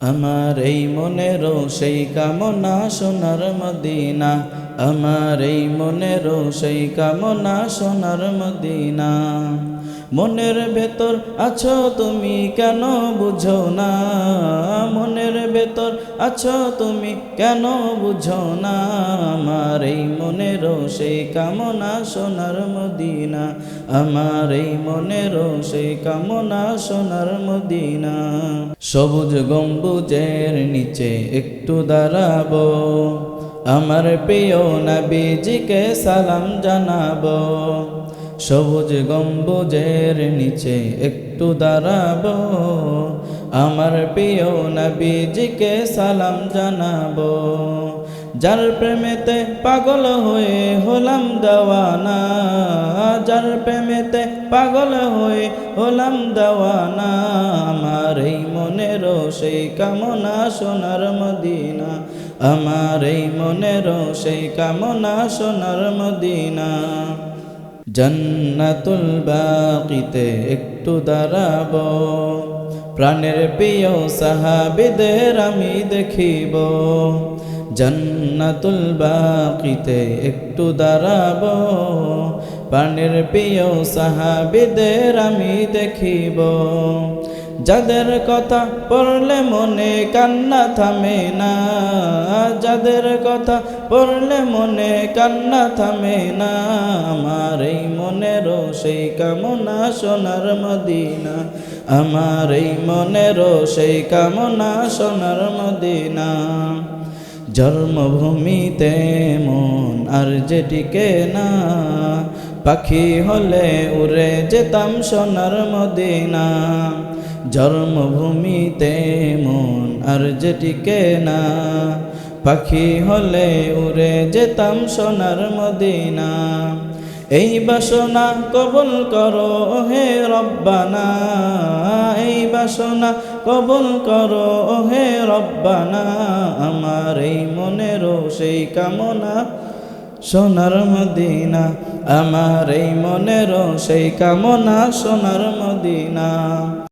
আমার এই মনেরও সেই কামনা সোনার মদিনা, আমার এই মনেরও সেই কামনা সোনার মদিনা। মনের ভেতর আছো তুমি কেন বুঝো না, মনের ভেতর আছো তুমি কেন বুঝো না। আমার এই মনেরও সেই কামনা সোনার মদিনা, আমার এই মনেরও সেই কামনা সোনার মদিনা। সবুজ গম্বুজের নিচে একটু দাঁড়াবো, আমার প্রিয় নবীজিকে সালাম জানাবো। সবুজ গম্বুজের নিচে একটু দাঁড়াবো, আমার প্রিয় নবীজিকে সালাম জানাবো। যার প্রেমেতে পাগল হয়ে হলাম দেওয়ানা, যার প্রেমেতে পাগল হয়ে হলাম দেওয়ানা। আমার এই মনেরও সেই কামনা সোনার মদিনা, আমার এই মনেরও সেই কামনা সোনার মদিনা। জান্নাতুল বাকিতে একটু দাঁড়াবো, প্রাণের প্রিয় সাহাবীদের আমি দেখিব। জান্নাতুল বাকিতে একটু দাঁড়াবো, প্রাণের প্রিয় সাহাবীদের আমি দেখিব। যাদের কথা পড়লে মনে কান্না থামে না, যাদের কথা পড়লে মনে কান্না থামে না। আমার এই মনেরও সেই কামনা সোনার মদিনা, আমার এই মনেরও সেই কামনা সোনার মদিনা। জন্মভূমিতে মন আর যে টিকে না, পাখি হলে উড়ে যেতাম সোনার মদিনা। জন্মভূমিতে মন আর যে টিকে না, পাখি হলে উড়ে যেতাম সোনার মদিনা। এই বাসনা কবুল করো হে রব্বানা, এই বাসনা কবুল করো হে রব্বানা। আমার এই মনেরও সেই কামনা সোনার মদিনা, আমার এই মনেরও সেই কামনা সোনার মদিনা।